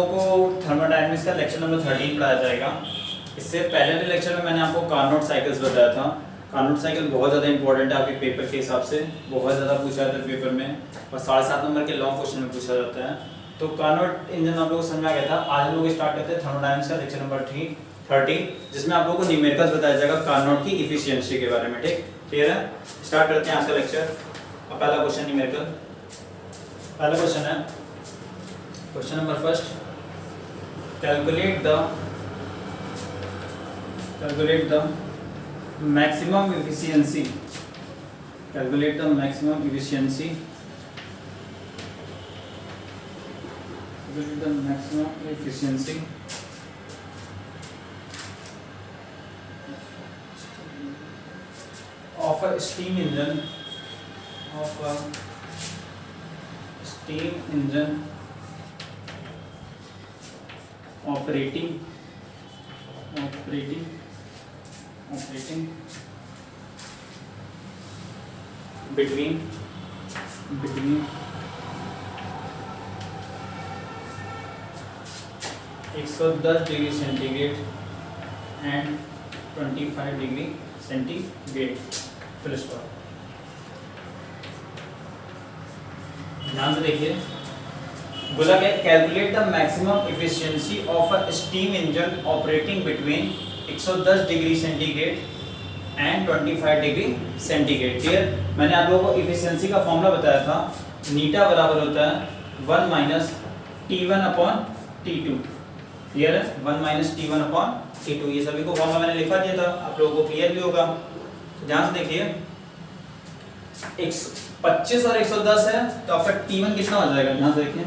को थर्मोडायनेमिक्स का lecture number 13 पढ़ाया जाएगा। इससे पहले के लेक्चर में मैंने आपको कार्नोट साइकिल्स बताया था। कार्नोट साइकिल बहुत ज़्यादा इंपॉर्टेंट है आपके पेपर के हिसाब से, बहुत ज़्यादा पूछा जाता है पेपर में और 7.5 नंबर के लॉन्ग क्वेश्चन में पूछा जाता है। तो कार्नोट इंजन आप लोगों को समझ में आ गया था। आज हम लोग स्टार्ट करते हैं थर्मोडायनेमिक्स का लेक्चर नंबर 13, जिसमें आप लोगों को न्यूमेरिकल्स बताया जाएगा कार्नोट की इफिशियंसी के बारे में। ठीक क्लियर है? स्टार्ट करते हैं आज का लेक्चर। अब पहला क्वेश्चन न्यूमेरिकल, पहला क्वेश्चन है question number first, calculate the maximum efficiency, calculate the maximum efficiency, calculate the maximum efficiency of a steam engine, operating between 110 degree centigrade and 25 degree centigrade. Full stop. ध्यान से देखिए, बोला गया calculate the maximum efficiency of a steam engine operating between 110 degree centigrade and 25 degree centigrade. Clear? मैंने आप लोगों को efficiency का फॉर्मूला बताया था, नीटा बराबर होता है 1 minus T1 upon T2। Clear है? 1 माइनस T1 अपॉन T2। ये सभी को फॉर्मूला मैंने लिखा दिया था, आप लोगों को क्लियर भी होगा। तो ध्यान से देखिए, 25 और 110 है तो आपका T1 कितना हो जाएगा? ध्यान से देखिए,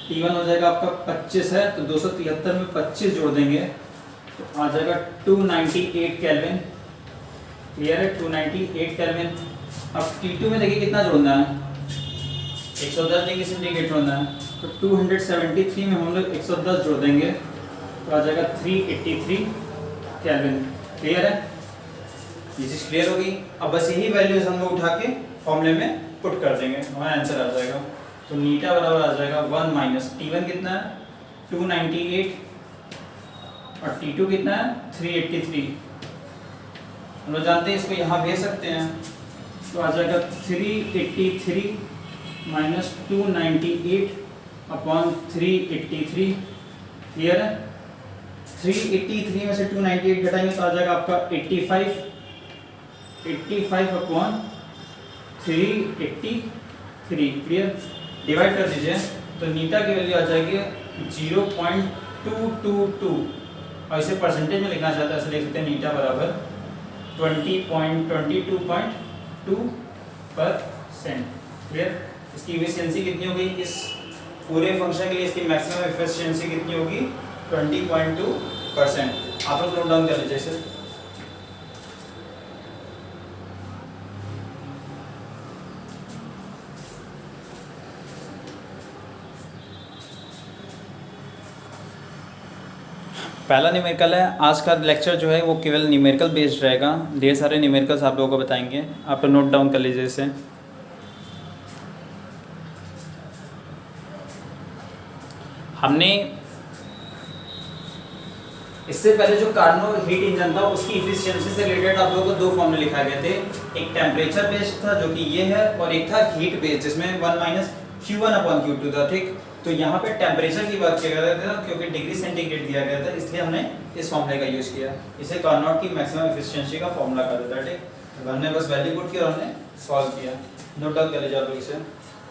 T1 हो जाएगा आपका 25 है तो 273 में 25 जोड़ देंगे तो आ जाएगा 298 केल्विन। क्लियर है? 298 केल्विन। अब T2 में देखिए कितना जोड़ना है, 110 डिग्री सेंटीग्रेड जोड़ना है तो 273 में हम लोग 110 जोड़ देंगे तो आ जाएगा 383 केल्विन। क्लियर है? ये चीज़ क्लियर होगी। अब बस यही वैल्यूज हम लोग उठा के फॉर्मूले में पुट कर देंगे, हमारा आंसर आ जाएगा। तो नीटा बराबर आ जाएगा 1 माइनस T1 कितना है 298 और T2 कितना है 383। हम लोग जानते हैं, इसको यहाँ भेज सकते हैं तो आ जाएगा 383 माइनस 298 अपॉन 383। क्लियर है? 383 में से 298 घटाएंगे तो आ जाएगा आपका 85 अपॉन 383। क्लियर? डिवाइड कर दीजिए तो नीटा की वैल्यू आ जाएगी 0.222 और इसे परसेंटेज में लिखना चाहते हैं, ऐसे लिख सकते हैं नीटा बराबर 20.22.2%। क्लियर? इसकी इफिशियंसी कितनी होगी? इस पूरे फंक्शन के लिए इसकी मैक्सिमम इफिशियंसी कितनी होगी? 20.2%। आप लोग नोट डाउन कर लीजिए इसे। पहला न्यूमेरिकल है। आज का लेक्चर जो है वो केवल न्यूमेरिकल बेस्ड रहेगा। ढेर सारे न्यूमेरिकल्स आप लोगों को बताएंगे, आप लोग नोट डाउन कर लीजिए इसे। हमने इससे पहले जो कार्नोट हीट इंजन था उसकी इफिशियंसी से रिलेटेड आप लोगों को दो फॉर्मूले लिखाए गए थे। एक टेम्परेचर बेस्ड था जो कि ये है, और एक था हीट बेस्ड जिसमें 1 माइनस Q1 अपॉन Q2 था। ठीक, तो यहाँ पे टेम्परेचर की बात किया गया था क्योंकि डिग्री सेंटीग्रेड दिया गया था, इसलिए हमने इस फॉर्मूले का यूज किया। इसे कार्नोट की मैक्सिमम एफिशिएंसी का फॉर्मूला कहा जाता है। ठीक, तो हमने बस वैल्यू पुट किया और हमने सॉल्व किया। नोट डाउन कर लीजिए आप लोग इसे।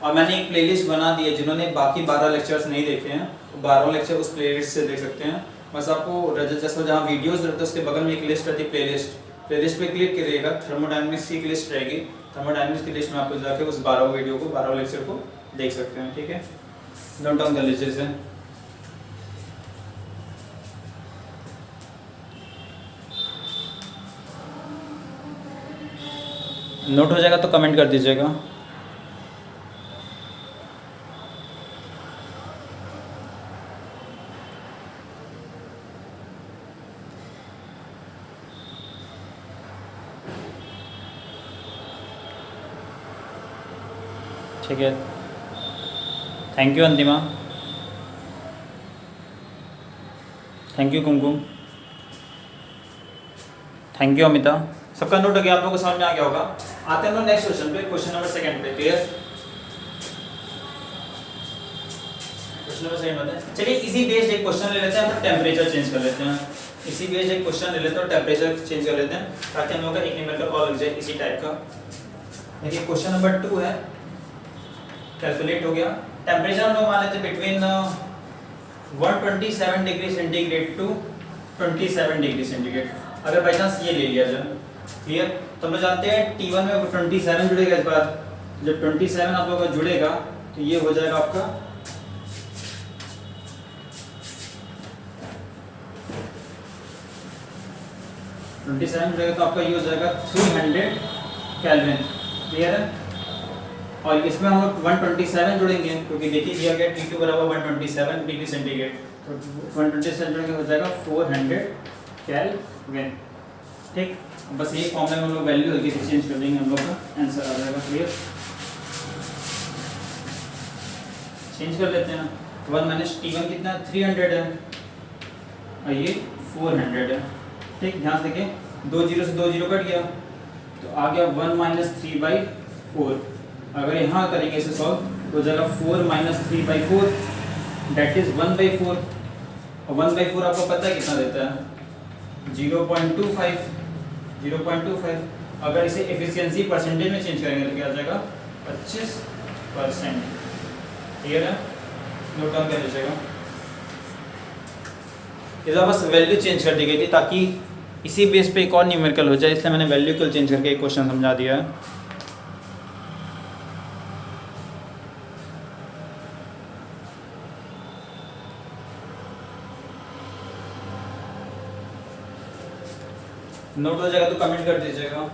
और मैंने एक प्लेलिस्ट बना दी है, जिन्होंने बाकी 12 लेक्चर्स नहीं देखे हैं तो 12 लेक्चर उस प्लेलिस्ट से देख सकते हैं। बस आपको रजिस्टर जहाँ वीडियोस रहते हैं उसके बगल में एक लिस्ट रहती है प्लेलिस्ट पे क्लिक करिएगा, थर्मोडायनेमिक्स की लिस्ट रहेगी। थर्मोडायनेमिक्स की लिस्ट में आपको जाके उस 12 वीडियो को 12 लेक्चर को देख सकते हैं। ठीक है, नोट डाउन कर लीजिए इसे। नोट हो जाएगा तो कमेंट कर दीजिएगा। ठीक है, thank you Antima. Thank you Kumkum, thank you Amita. सबका नोट हो गया, आप लोगों को समझ में आ गया होगा। आते हैं हम लोग नेक्स्ट क्वेश्चन पे, क्वेश्चन नंबर सेकंड पे। क्लियर? क्वेश्चन नंबर सेकंड बताएं। चलिए इसी बेस्ड एक क्वेश्चन ले लेते हैं, हम टेम्परेचर चेंज कर लेते हैं। इसी बेस्ड एक क्वेश्चन ले लेते हैं और टेम्परेचर चेंज कर लेते हैं, ताकि हम लोगों का एक न्यूमेरिकल और लग जाए इसी टाइप का। देखिए क्वेश्चन नंबर 2 है, कैलकुलेट हो गया। टेम्परेचर हम लोग मान लेते हैं between 127 degree centigrade to 27 degree centigrade. अगर बाई चांस ये ले लिया जाए, क्लियर? तो हम लोग जानते हैं T1 में 27 जुड़ेगा इस बार। जब 27 आप लोगों का जुड़ेगा तो ये हो जाएगा आपका 27 जुड़ेगा तो आपका ये हो जाएगा 300 केल्विन। क्लियर है? और इसमें हम लोग 127 जुड़ेंगे, क्योंकि देखिए दिया गया T2 बराबर 127 डिग्री सेंटीग्रेड, तो 127 जुड़ेंगे हो जाएगा 400 केल्विन। ठीक, बस ये फॉर्मूला में हम लोग वैल्यू हल्की सी चेंज कर देंगे, हम लोग का आंसर आ जाएगा। क्लियर? चेंज कर लेते हैं। 1 माइनस T1 कितना 300 है और ये 400 है। ठीक, ध्यान से देखिए, 2 जीरो से 2 जीरो कट गया तो आ गया 1 माइनस 3/4। अगर यहाँ करेंगे इसे सॉल्व तो हो जाएगा 4 माइनस 3/4 दैट इज 1/4। और 1/4 आपको पता है कितना देता है? 0.25। 0.25। अगर इसे एफिशिएंसी परसेंटेज में चेंज करेंगे तो क्या आ जाएगा? 25%। क्लियर है? नोट डाउन कर लीजिएगा। इधर बस वैल्यू चेंज कर दी गई थी ताकि इसी बेस पे एक और न्यूमेरिकल हो जाए, इसलिए मैंने वैल्यू को चेंज करके एक क्वेश्चन समझा दिया है। नोट हो जाएगा तो कमेंट कर दीजिएगा।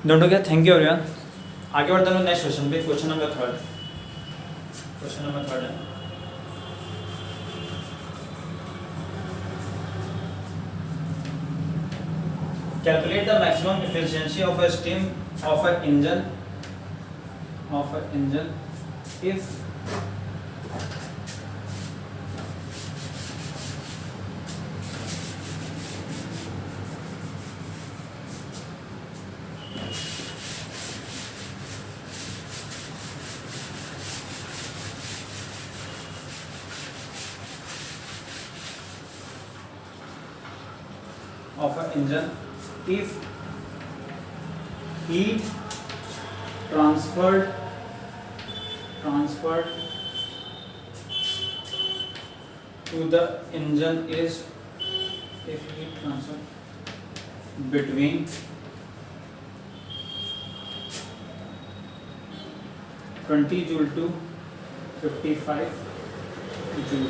नोट हो गया? Thank you everyone. आगे बढ़ते हैं नेक्स्ट क्वेश्चन पे, क्वेश्चन नंबर 3। क्वेश्चन नंबर 3 है, calculate the maximum efficiency of a steam of a engine if of an engine if heat transferred to the engine is between 20 joule to 55 joule.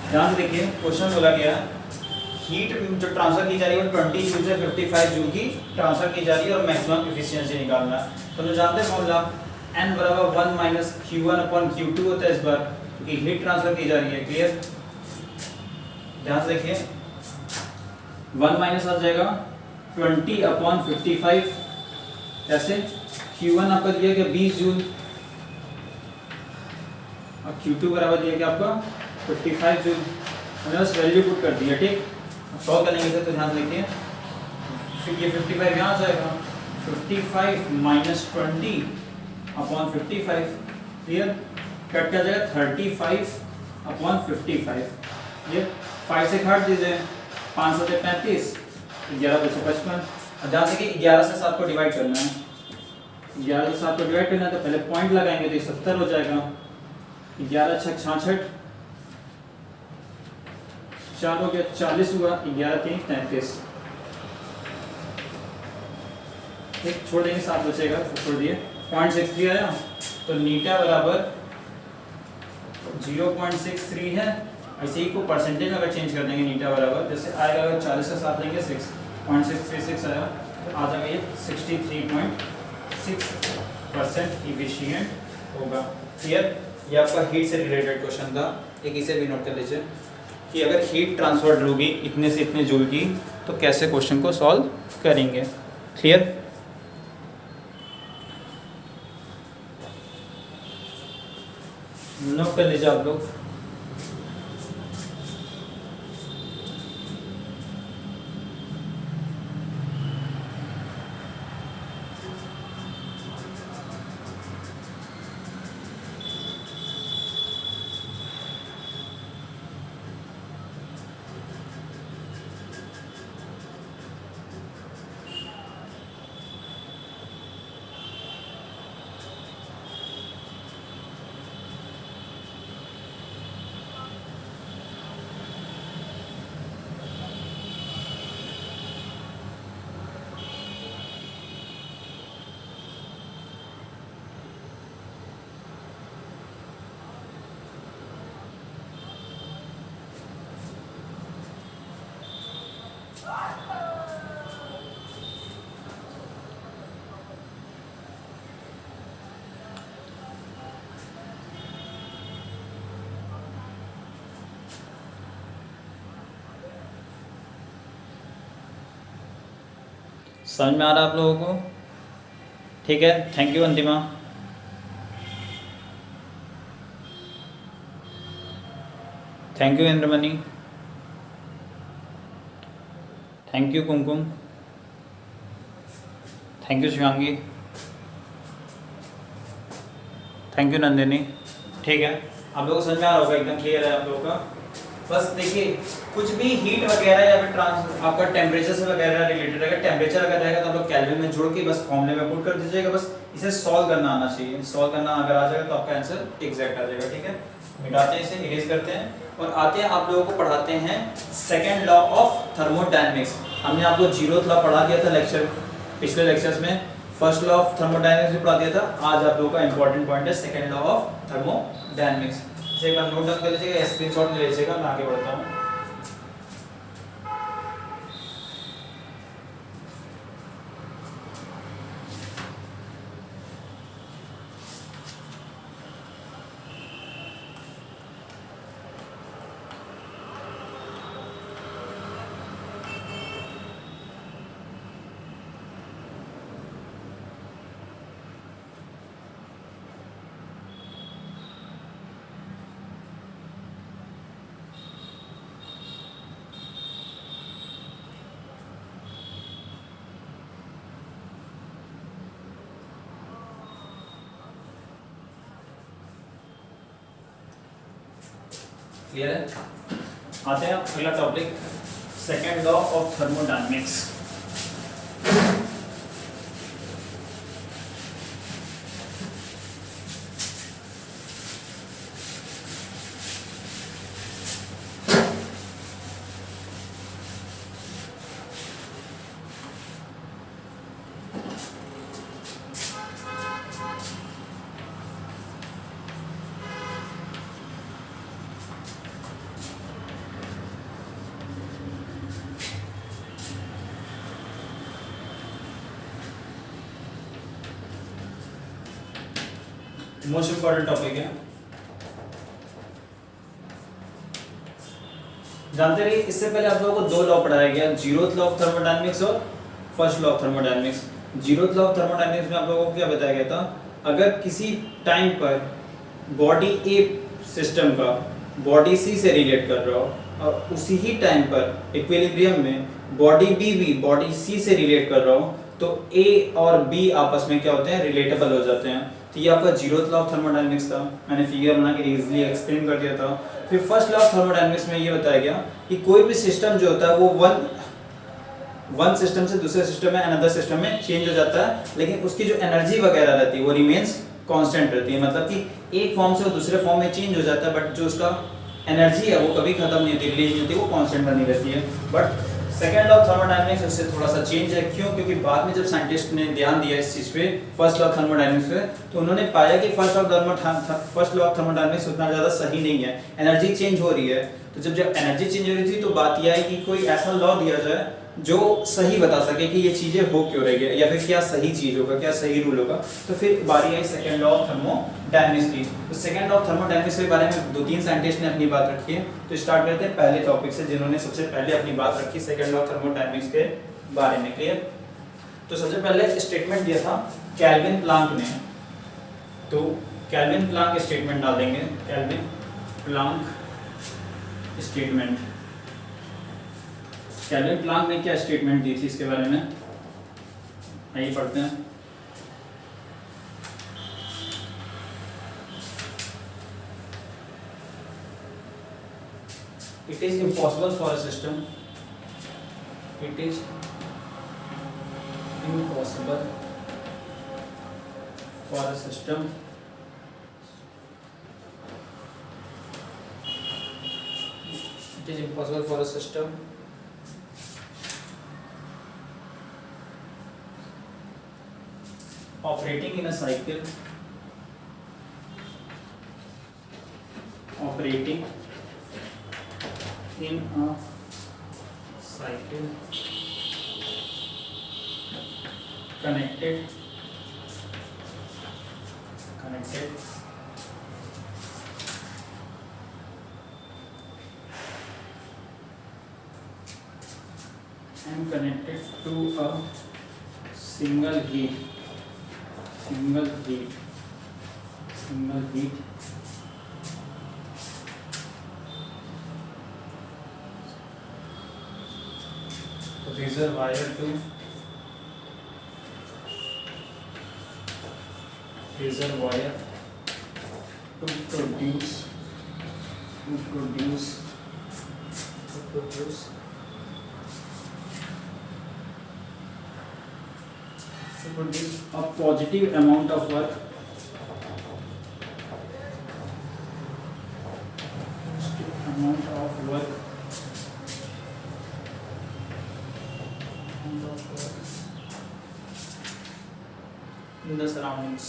ध्यान से देखिए, question बोला गया heat जो transfer की जा रही है वो 20 जूल से 55 जूल की ट्रांसफर की जा रही है और मैक्सिमम एफिशिएंसी निकालना है। तो हम जानते हैं फॉर्मूला n बराबर 1 माइनस Q1/Q2 होता है इस बार, क्योंकि हीट ट्रांसफर की जा रही है। क्लियर? ध्यान से देखिए, 1 माइनस आ जाएगा 20/55। कैसे? Q1 आपका दिया गया 20 जूल और Q2 बराबर दिया गया आपका 55 जूल। हमने बस वैल्यू पुट कर दिया। ठीक, सॉल्व करेंगे इसे तो ध्यान से देखिए, फिर ये 55 यहाँ आ जाएगा, 55 माइनस 20 अपॉन 55, क्लियर। कट क्या जाएगा 35 अपॉन 55, ये 5 से काट दीजिए, 5 से 35, 11 से 55। ध्यान से कि 11 से 7 को डिवाइड करना है, 11 से 7 को डिवाइड करना है तो पहले पॉइंट लगाएंगे तो ये 70 हो जाएगा, 11 छः 66, 4 हो गया 40 हुआ, 11 3 33, एक छोड़ देंगे 7 बचेगा, छोड़ दिए 0.63 आया, तो नीटा बराबर 0.63 है। ऐसे ही को परसेंटेज में अगर चेंज कर देंगे नीटा बराबर, जैसे आएगा अगर 40 से 7 लेंगे 6.636 आया, तो आ जाएगा ये 63.6% इफिशिएंट होगा, क्लियर। ये आपका हीट से रिलेटेड क्वेश्चन था, एक इसे भी नोट कर लीजिए कि अगर हीट ट्रांसफर होगी इतने से इतने जूल की तो कैसे क्वेश्चन को सॉल्व करेंगे, क्लियर। नोट कर लीजिए आप लोग। समझ में आ रहा है आप लोगों को, ठीक है। Thank you Antima, thank you Indramani, thank you Kumkum, thank you Shivangi, thank you Nandini, ठीक है। आप लोगों को समझ में आ रहा होगा, एकदम क्लियर है आप लोगों का। बस देखिए कुछ भी हीट वगैरह या फिर आपका टेम्परेचर से वगैरह रिलेटेड अगर टेम्परेचर अगर रहेगा तो आप लोग केल्विन में जोड़ के बस फॉर्मूले में पुट कर दीजिएगा, बस इसे सॉल्व करना आना चाहिए। सॉल्व करना अगर आ जाएगा तो आपका आंसर एग्जैक्ट आ जाएगा, ठीक है। मिटाते हैं इसे, इरेज करते हैं और आते हैं आप लोगों को पढ़ाते हैं सेकेंड लॉ ऑफ थर्मोडायनेमिक्स। हमने आपको 0th लॉ पढ़ा दिया था लेक्चर, पिछले लेक्चर्स में फर्स्ट लॉ ऑफ थर्मोडायनेमिक्स भी पढ़ा दिया था। आज आप लोगों का इंपॉर्टेंट पॉइंट है सेकेंड लॉ ऑफ थर्मोडायनेमिक्स। एक बार नोट डाउन कर लीजिएगा, स्क्रीनशॉट ले लीजिएगा, मैं आगे बढ़ता हूँ। क्लियर है। आते हैं अगला topic, second law of thermodynamics. Most important topic है, जानते रहिए। इससे पहले आप लोगों को दो लॉ पढ़ाया गया, 0th लॉ ऑफ थर्मोडायनेमिक्स और first law of thermodynamics. 0th law of thermodynamics में आप लोगों को क्या बताया गया था, अगर किसी टाइम पर बॉडी ए सिस्टम का बॉडी सी से रिलेट कर रहा हो और उसी ही टाइम पर इक्विलिब्रियम में बॉडी बी भी बॉडी सी से रिलेट कर रहा हूँ तो ए और बी आपस में क्या होते हैं, रिलेटेबल हो जाते हैं। तो ये आपका जीरोथ लॉ ऑफ थर्मोडायनेमिक्स था, मैंने फिगर बना के इजीली एक्सप्लेन कर दिया था। फिर फर्स्ट लॉ ऑफ थर्मोडायनेमिक्स में ये बताया गया कि कोई भी सिस्टम जो होता है वो वन सिस्टम से दूसरे सिस्टम में अनदर सिस्टम में चेंज हो जाता है, लेकिन उसकी जो एनर्जी वगैरह रहती है वो रिमेन्स कांस्टेंट रहती है। मतलब कि एक फॉर्म से वो दूसरे फॉर्म में चेंज हो जाता है, बट जो उसका एनर्जी है वो कभी खत्म नहीं होती, रिलीज नहीं होती, वो कांस्टेंट बनी रहती है। But second law of thermodynamics उससे थोड़ा सा चेंज है। क्यों? क्योंकि बाद में जब साइंटिस्ट ने ध्यान दिया इस चीज़ पे, फर्स्ट लॉ ऑफ थर्मोडायनेमिक्स पे, तो उन्होंने पाया कि फर्स्ट लॉ ऑफ थर्मोडायनेमिक्स उतना ज़्यादा सही नहीं है, एनर्जी चेंज हो रही है। तो जब एनर्जी चेंज हो रही थी तो बात यह है कि कोई ऐसा लॉ दिया जाए जो सही बता सके कि ये चीज़ें हो क्यों रही है, या फिर क्या सही चीज़ होगा, क्या सही रूल होगा। तो फिर बारी आई सेकेंड लॉ ऑफ थर्मोडायनेमिक्स की। तो सेकेंड लॉ ऑफ थर्मोडायनेमिक्स के बारे में 2-3 साइंटिस्ट ने अपनी बात रखी है। तो स्टार्ट करते हैं पहले टॉपिक से, जिन्होंने सबसे पहले अपनी बात रखी सेकेंड लॉ ऑफ थर्मोडायनेमिक्स के बारे में। क्लियर? तो सबसे पहले स्टेटमेंट दिया था केल्विन प्लांक ने। तो केल्विन प्लांक स्टेटमेंट डाल देंगे, kelvin Planck statement. Kelvin Planck ने क्या स्टेटमेंट दी थी इसके बारे में, आइए पढ़ते हैं। It is impossible for a system. It is impossible for a system it is impossible for a system operating in a cycle operating in a cycle connected and connected to a single heat reservoir to produce a positive amount of work in the surroundings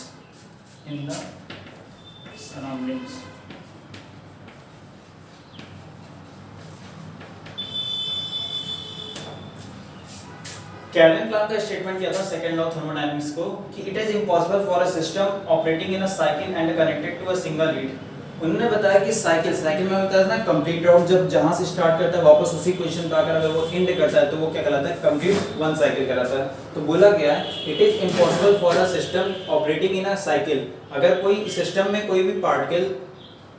Kelvin Planck का statement किया था second law of thermodynamics को कि it is impossible for a system operating in a cycle and connected to a single heat. उन्होंने बताया कि cycle में बताया था ना कंप्लीट राउंड, जब जहां से स्टार्ट करता है वापस उसी पोजीशन पे आकर अगर वो एंड करता है तो वो क्या कहलाता है, कंप्लीट वन साइकिल कहलाता है। तो बोला गया है it is impossible for a system operating in a cycle, अगर कोई सिस्टम में कोई भी पार्टिकल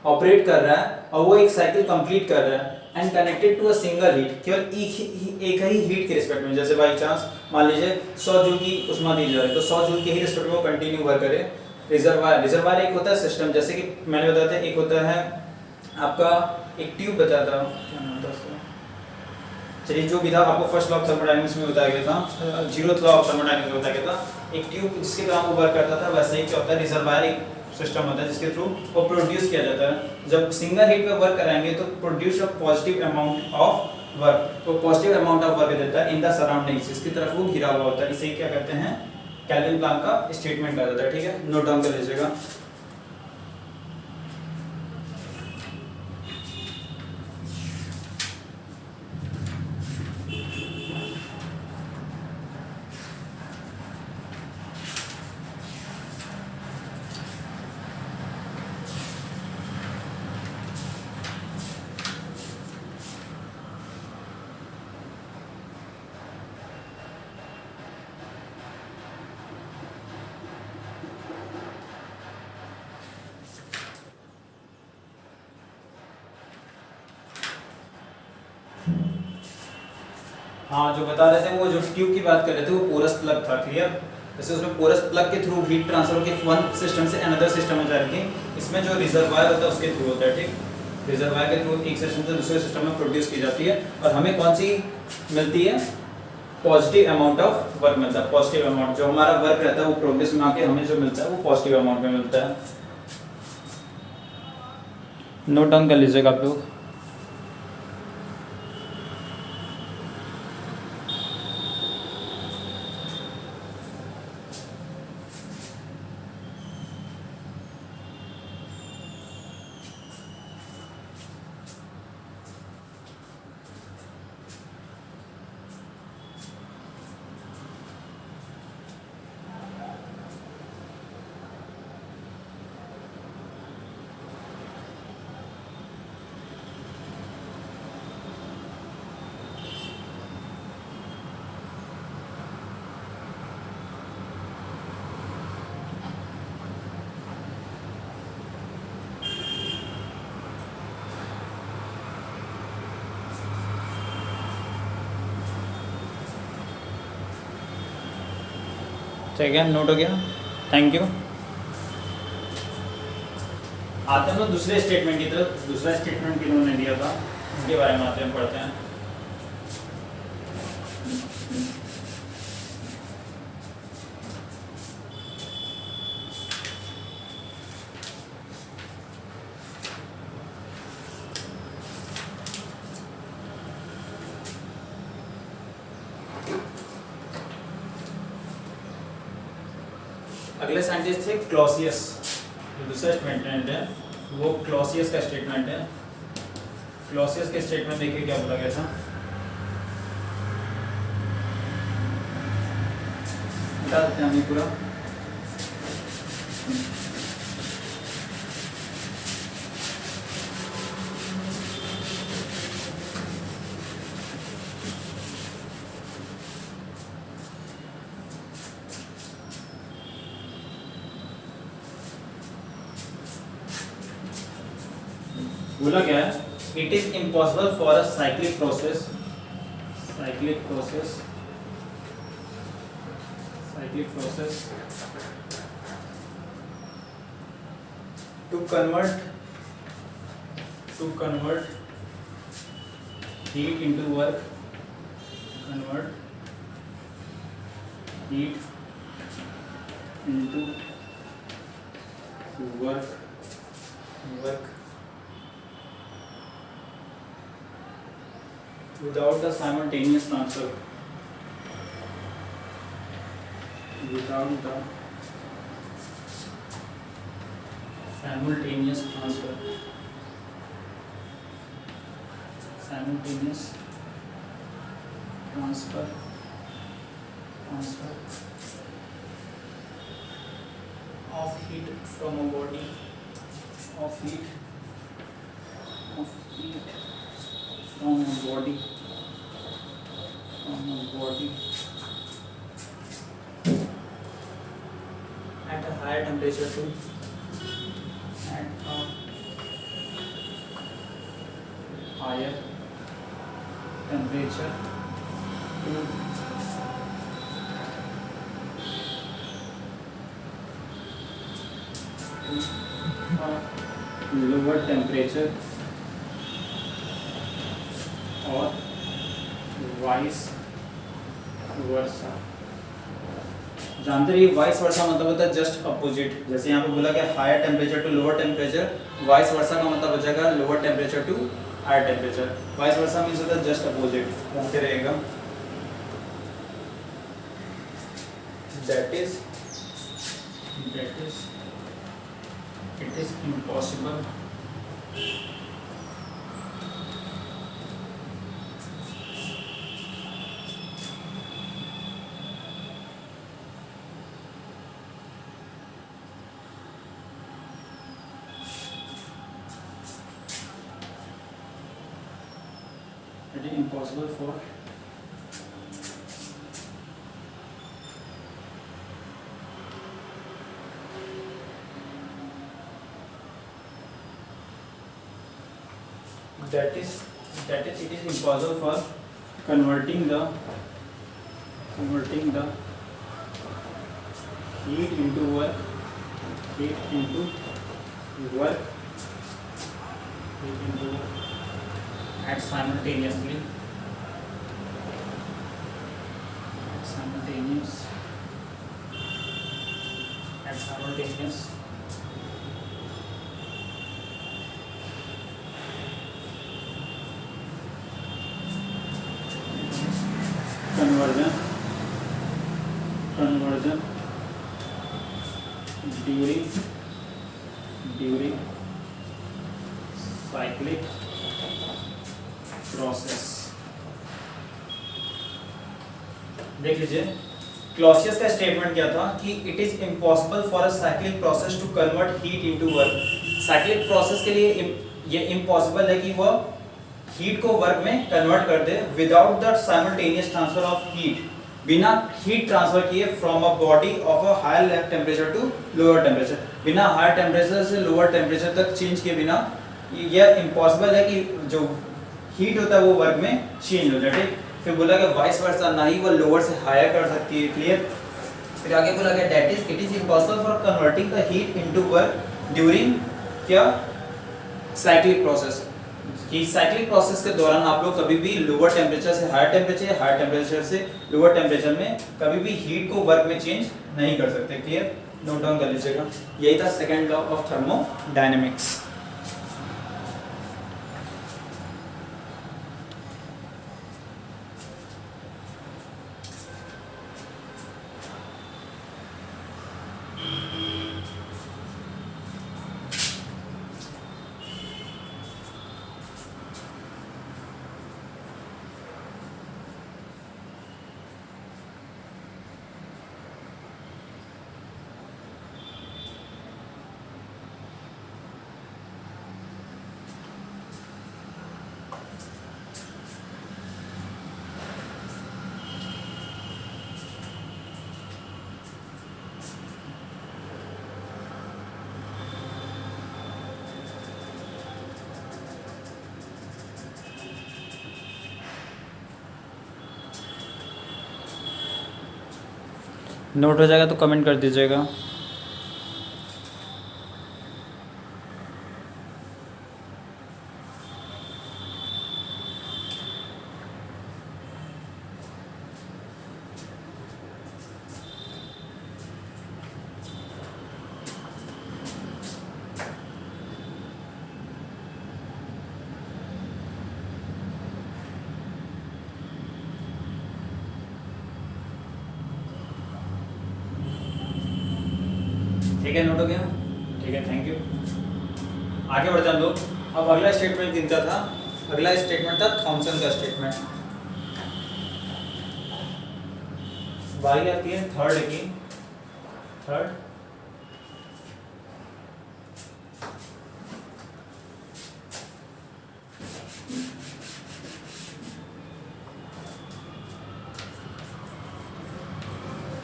ऑपरेट कर रहा है और वो एक साइकिल कंप्लीट कर रहा है and connected to a single heat, केवल एक ही हीट के रिस्पेक्ट में, जैसे बाई चांस मान लीजिए 100 जूल की उष्मा दी जा रही है तो 100 जूल के ही रिस्पेक्ट में वो कंटिन्यू वर्क करे। रिजर्वायर एक होता है सिस्टम, जैसे कि मैंने बताया था एक होता है आपका एक ट्यूब बताया था, क्या नाम था उसका, चलिए जो भी था आपको फर्स्ट लॉ ऑफ थर्मोडायनामिक्स में बताया गया था, जीरोथ लॉ ऑफ थर्मोडायनामिक्स में बताया गया था। एक ट्यूब जिसके काम वो वर्क करता था, वैसे ही क्या होता है रिजर्वायर एक सिस्टम होता है जिसके थ्रू वो प्रोड्यूस किया जाता है। जब सिंगल हीट पे वर्क कराएंगे तो produce a positive amount of work, तो पॉजिटिव अमाउंट ऑफ वर्क देता है इन द सराउंडिंग्स, इसकी तरफ वो घिरा हुआ होता है। इसे क्या कहते हैं, केल्विन प्लांक का स्टेटमेंट कहा जाता है। ठीक है, नोट डाउन कर लीजिएगा। हाँ जो बता रहे थे वो जो ट्यूब की बात कर रहे थे वो पोरस प्लग था, क्लियर। जैसे उसमें पोरस प्लग के थ्रू हीट ट्रांसफर होकर वन सिस्टम से अनदर सिस्टम में जा रही थी, इसमें जो रिजर्वायर होता है उसके थ्रू होता है, ठीक। रिजर्वायर के थ्रू एक सिस्टम से दूसरे सिस्टम में प्रोड्यूस की जाती है और हमें कौन सी मिलती है, पॉजिटिव अमाउंट ऑफ वर्क मिलता है। पॉजिटिव अमाउंट जो हमारा वर्क रहता है वो प्रोग्रेस में आके हमें जो मिलता है वो पॉजिटिव अमाउंट में मिलता है। नोट डाउन कर लीजिएगा आप लोग। ठीक है, नोट हो गया, थैंक यू। आते हैं दूसरे स्टेटमेंट की तरफ। दूसरा स्टेटमेंट किन्होंने दिया था उनके बारे में आते हैं, पढ़ते हैं। अगले साइंटिस्ट थे क्लॉसियस। जो दूसरा स्टेटमेंट है वो क्लॉसियस का स्टेटमेंट है। क्लॉसियस के स्टेटमेंट देखिए क्या बोला गया था। बता देते हैं हमें पूरा। बोला क्या है, it is impossible for a cyclic process to convert heat into work, convert heat into work without a simultaneous transfer, simultaneous transfer of heat from a body, from a body at a higher temperature to lower temperature और vice versa. जानते रहिए vice versa मतलब होता है just opposite. जैसे यहाँ पे बोला गया higher temperature to lower temperature, vice versa का मतलब हो जाएगा lower temperature to higher temperature. Vice versa means होता है जस्ट अपोजिट, जानते रहेगा। That is it is impossible for that is it is impossible for converting the converting the heat into work, at simultaneously, conversion during cyclic process। देख लीजिए, Clausius का statement क्या था कि it is impossible for a cyclic process to convert heat into work. Cyclic process के लिए ये impossible है कि वह हीट को वर्क में कन्वर्ट कर दे without the simultaneous transfer of heat, बिना हीट ट्रांसफर किए from a body of a higher temperature to lower temperature, बिना हायर टेम्परेचर से लोअर टेम्परेचर तक चेंज किए बिना यह इम्पॉसिबल है कि जो हीट होता है वो वर्क में चेंज हो जाए। ठीक, फिर बोला कि वाइस वर्सा, ना ही वो लोअर से हायर कर सकती है। क्लियर। फिर आगे बोला कि that is it is impossible for converting the heat into work during क्या साइक्लिक प्रोसेस, कि साइक्लिक प्रोसेस के दौरान आप लोग कभी भी लोअर टेम्परेचर से हायर टेम्परेचर से लोअर टेम्परेचर में कभी भी हीट को वर्क में चेंज नहीं कर सकते। क्लियर, नोट डाउन कर लीजिएगा। यही था second law of thermodynamics. Note हो जाएगा तो कमेंट कर दीजिएगा। ठीक है, नोट हो गया। ठीक है, थैंक यू। आगे बढ़ते हैं हम लोग। अब अगला स्टेटमेंट किनका था? अगला स्टेटमेंट था थॉमसन का स्टेटमेंट। बारी आती है थर्ड की। Third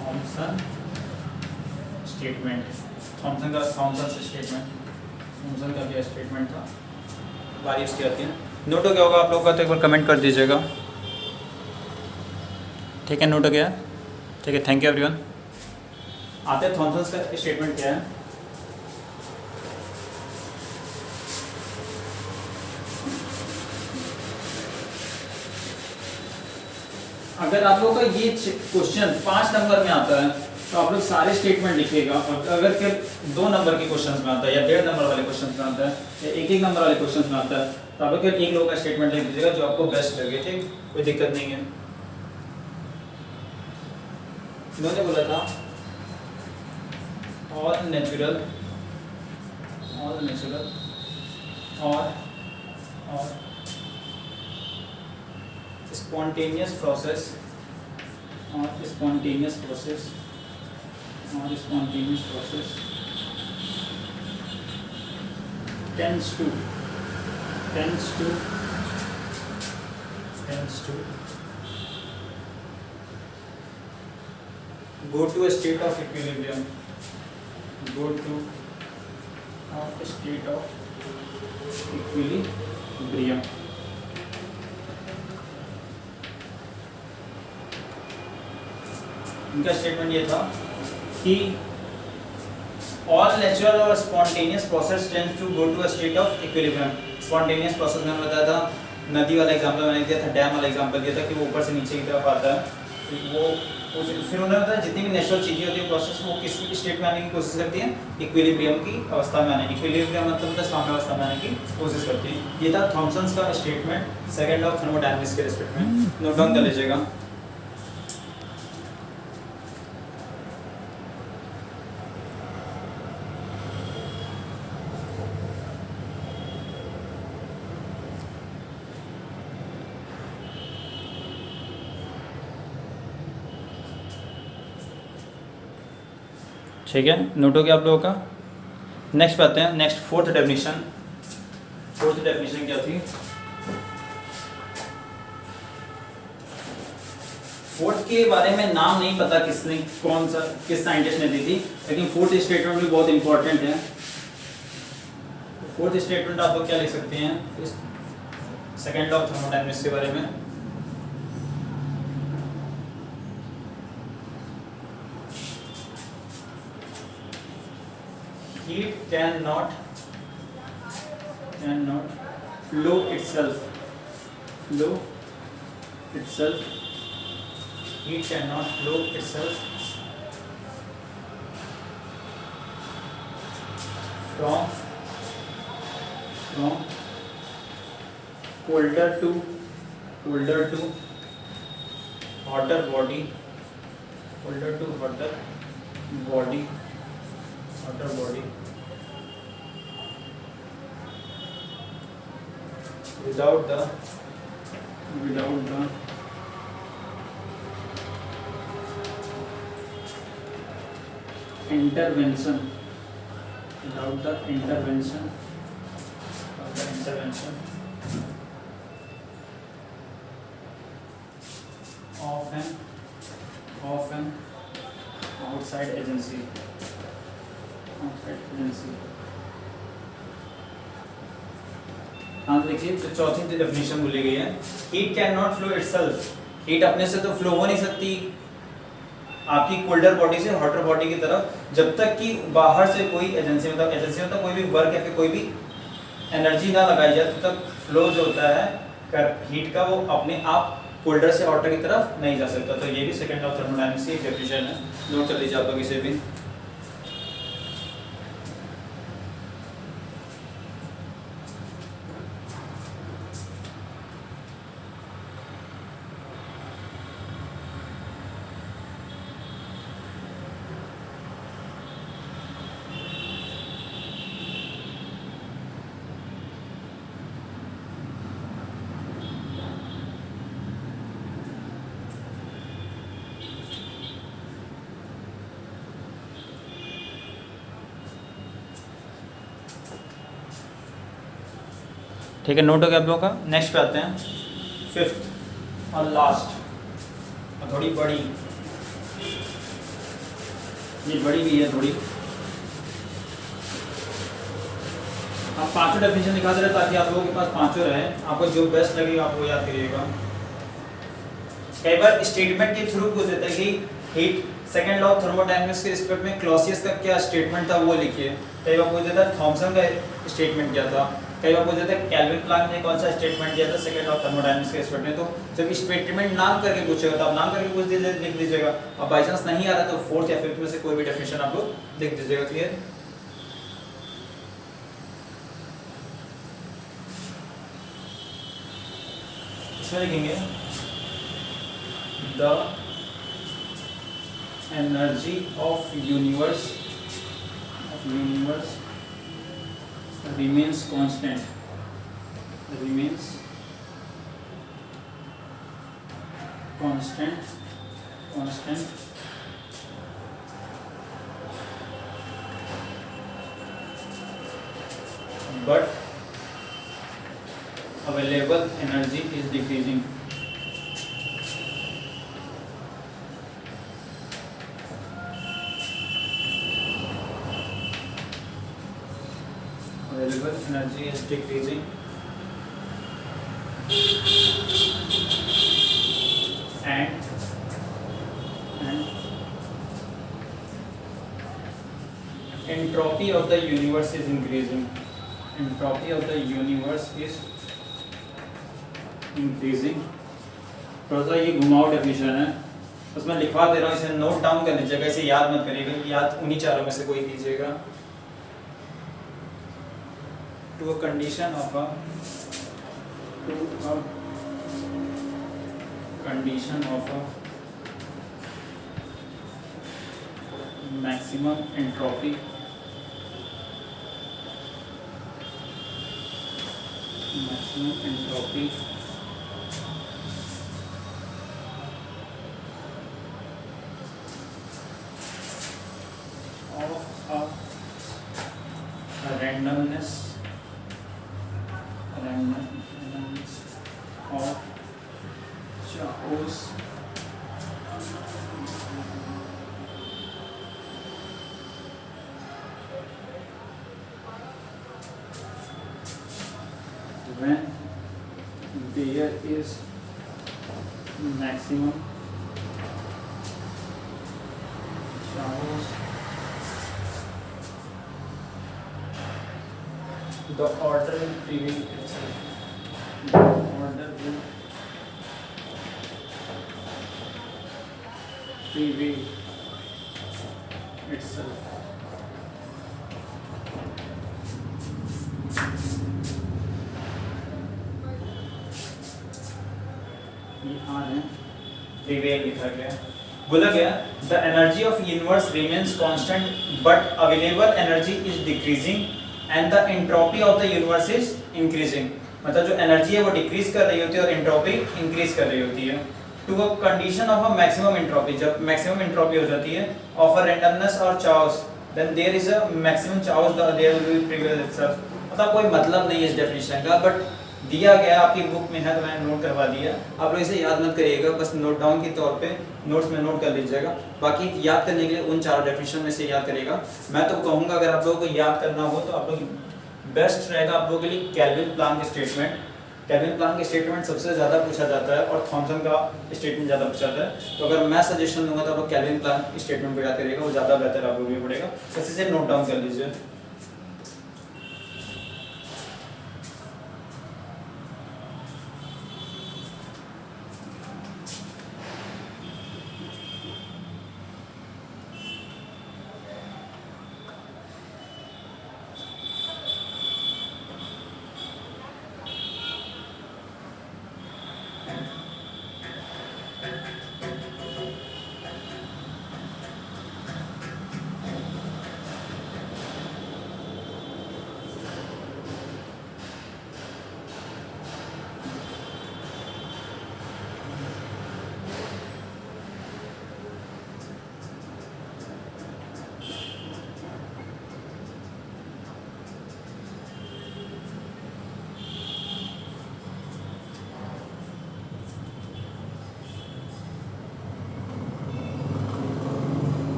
Thompson statement. थॉमसन का क्या स्टेटमेंट था? बारी उसकी आती है। नोट हो गया होगा आप लोगों का, तो एक बार कमेंट कर दीजिएगा। ठीक है, नोट हो गया। ठीक है, थैंक यू एवरीवन। आते हैं थॉमसन का स्टेटमेंट क्या है। अगर आप लोगों का ये क्वेश्चन 5 नंबर में आता है तो आप लोग सारे स्टेटमेंट लिखिएगा, और अगर फिर 2 नंबर के क्वेश्चन में आता है या 1.5 नंबर वाले क्वेश्चन में आता है या 1-1 नंबर वाले क्वेश्चन में आता है तो आप लोग फिर 1 लोग का स्टेटमेंट लिख दीजिएगा जो आपको बेस्ट लगे। ठीक, कोई दिक्कत नहीं है। उन्होंने बोला था ऑल नेचुरल और spontaneous process tends to go to a state of equilibrium, इनका स्टेटमेंट ये था कि ऑल नेचुरल और spontaneous process tend to go to a state of equilibrium. Spontaneous process मैंने बताया था, नदी वाला एग्जांपल मैंने दिया था, डैम वाला एग्जांपल दिया था कि वो ऊपर से नीचे की तरफ आता है, तो वो फिर उन्होंने बताया जितनी भी नेचुरल चीज़ें होती है प्रोसेस वो किस स्टेट में आने की कोशिश करती हैं, इक्विलिब्रियम की अवस्था में आने, इक्विलिब्रियम मतलब साम्य अवस्था में आने की कोशिश करती है। ये था थॉमसन का स्टेटमेंट सेकंड ऑफ थर्मोडायनामिक्स के रिस्पेक्ट में, नोट डाउन कर लीजिएगा। ठीक है, नोट हो गया आप लोगों का। नेक्स्ट पे आते हैं, next fourth definition. Fourth definition क्या थी? फोर्थ के बारे में नाम नहीं पता किसने, कौन सा किस साइंटिस्ट ने दी थी, लेकिन फोर्थ स्टेटमेंट भी बहुत इंपॉर्टेंट है। फोर्थ स्टेटमेंट आप लोग क्या लिख सकते हैं इस सेकेंड लॉ ऑफ थर्मोडायनामिक्स के बारे में? Heat cannot flow itself. Heat cannot flow itself from colder to hotter body without the intervention of an outside agency। हाँ देखिए, तो चौथी डेफिनेशन बोली गई है, heat can not flow itself. Heat अपने से तो फ्लो हो नहीं सकती आपकी कोल्डर बॉडी से हॉटर बॉडी की तरफ, जब तक कि बाहर से कोई एजेंसी मतलब कोई भी वर्क या फिर कोई भी एनर्जी ना लगाई जाए, तब तक फ्लो जो होता है हीट का वो अपने आप कोल्डर से हॉटर की तरफ नहीं जा सकता। तो ये भी सेकंड ऑफ थर्मोडायनामिक्स की डेफिनेशन है, नोट कर लीजिए आप लोग इसे भी। ठीक है, नोट हो गया आप लोगों का। नेक्स्ट पे आते हैं, फिफ्थ और लास्ट, और थोड़ी बड़ी, ये बड़ी भी है थोड़ी। आप पांचों डेफिनेशन दिखा दे रहे ताकि आप लोगों के पास पांचों रहे, आपको जो बेस्ट लगेगा आप वो याद करिएगा। कई बार स्टेटमेंट के थ्रू पूछ देता है कि heat second law of thermodynamics के रिस्पेक्ट में क्लॉसियस का क्या स्टेटमेंट था वो लिखिए। कई बार पूछ देता है थॉमसन का स्टेटमेंट क्या था, कई बार पूछ देता है केल्विन प्लैंक ने कौन सा स्टेटमेंट दिया था सेकंड लॉ ऑफ थर्मोडायनामिक्स के रिस्पेक्ट में। तो जब स्टेटमेंट नाम करके पूछेगा तो आप नाम करके पूछ दीजिए, लिख दीजिएगा। अब बाई चांस नहीं आ रहा तो फोर्थ या फिफ्थ में से कोई भी डेफिनेशन आप लोग लिख दीजिएगा। क्लियर? इसमें लिखेंगे the energy of universe remains constant but available energy is decreasing। Available energy is decreasing and entropy of the universe is increasing, entropy of the universe is increasing. थोड़ा सा ये घुमाव डेफिनेशन है, उसमें लिखवा दे रहा हूँ, इसे नोट डाउन कर लीजिएगा, इसे याद मत करिएगा, याद उन्हीं चारों में से कोई कीजिएगा। To a condition of a maximum entropy of a randomness of chaos when there is maximum chaos, the order will prevail itself. The order will prevail itself. Prevail लिखा गया, बोला गया the energy of universe remains constant but available energy is decreasing and the entropy of the universe is increasing. मतलब जो energy है वो decrease कर रही होती है और एंट्रोपी इंक्रीज कर रही होती है। To a condition of a maximum entropy, जब मैक्सिमम एंट्रोपी हो जाती है ऑफ अ रैंडमनेस और chaos, then there is a maximum chaos, there will be prevail itself. मतलब कोई मतलब नहीं है इस डेफिनेशन का, बट दिया गया आपकी बुक में है तो मैंने नोट करवा दिया। आप लोग इसे याद मत करिएगा, बस नोट डाउन के तौर पे नोट्स में नोट कर लीजिएगा। बाकी याद करने के लिए उन चारों डेफिनेशन में से याद करिएगा। मैं तो कहूँगा अगर आप लोगों को याद करना हो तो आप लोग बेस्ट रहेगा आप लोगों के लिए Kelvin Planck statement. Kelvin Planck के स्टेटमेंट सबसे ज़्यादा पूछा जाता है और थॉमसन का स्टेटमेंट ज़्यादा पूछा जाता है। तो अगर मैं सजेशन दूंगा तो आप लोग केल्विन प्लैंक स्टेटमेंट को याद करिएगा, वो ज़्यादा बेहतर आप लोगों के लिए पड़ेगा। इसी से नोट डाउन कर लीजिए।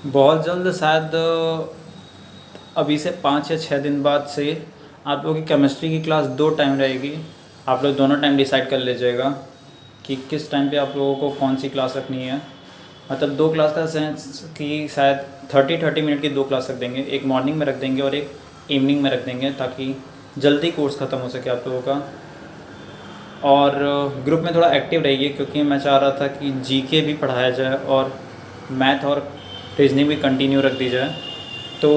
बहुत जल्द शायद अभी से 5 या 6 दिन बाद से आप लोगों की केमिस्ट्री की क्लास 2 टाइम रहेगी। आप लोग दोनों टाइम डिसाइड कर लीजिएगा कि किस टाइम पे आप लोगों को कौन सी क्लास रखनी है। मतलब 2 क्लास का सेंस कि शायद 30 मिनट की 2 क्लास रख देंगे, एक मॉर्निंग में रख देंगे और एक इवनिंग में रख देंगे ताकि जल्दी कोर्स ख़त्म हो सके आप लोगों का। और ग्रुप में थोड़ा एक्टिव रहिए क्योंकि मैं चाह रहा था कि जीके भी पढ़ाया जाए और मैथ और रीजनिंग भी कंटिन्यू रख दी जाए। तो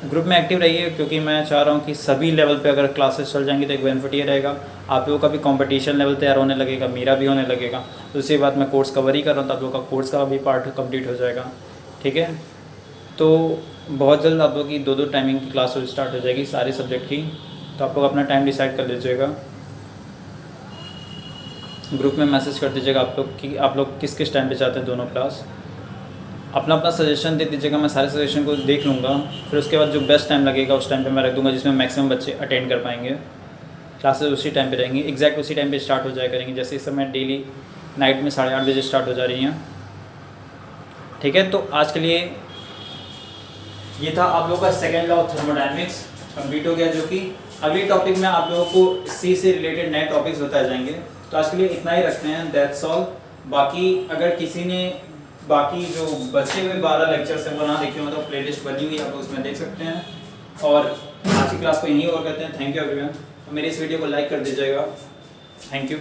ग्रुप में एक्टिव रहिए क्योंकि मैं चाह रहा हूँ कि सभी लेवल पे अगर क्लासेस चल जाएंगी तो एक बेनिफिट ये रहेगा, आप लोगों का भी कंपटीशन लेवल तैयार होने लगेगा, मेरा भी होने लगेगा। तो उसी बात मैं कोर्स कवर ही कर रहा हूँ तो आप लोगों का कोर्स का भी पार्ट कंप्लीट हो जाएगा। ठीक है, तो बहुत जल्द आप लोगों की 2 टाइमिंग की क्लास स्टार्ट हो जाएगी सारे सब्जेक्ट की। तो आप लोग अपना टाइम डिसाइड कर लीजिएगा, ग्रुप में मैसेज कर दीजिएगा आप लोग कि आप लोग किस किस टाइम पे चाहते हैं दोनों क्लास। अपना अपना सजेशन दे दीजिएगा, मैं सारे सजेशन को देख लूँगा। फिर उसके बाद जो बेस्ट टाइम लगेगा उस टाइम पे मैं रख दूँगा जिसमें मैक्सिमम बच्चे अटेंड कर पाएंगे। क्लासेस उसी टाइम पे रहेंगी, एग्जैक्ट उसी टाइम पे स्टार्ट हो जाया करेंगी। जैसे इस समय डेली नाइट में 8:30 बजे स्टार्ट हो जा रही हैं। ठीक है, तो आज के लिए ये था आप लोगों का second law of thermodynamics complete हो गया, जो कि अगले टॉपिक में आप लोगों को सी से रिलेटेड नए टॉपिक्स बताए जाएंगे। तो आज के लिए इतना ही रखते हैं, दैट्स ऑल। बाकी अगर किसी ने बाकी जो बचे हुए 12 लेक्चर्स हैं वो ना देखे हो तो प्लेलिस्ट बनी हुई है, आप उसमें देख सकते हैं। और आज की क्लास को यहीं और करते हैं। Thank you everyone. मेरे इस वीडियो को लाइक कर दीजिएगा। Thank you.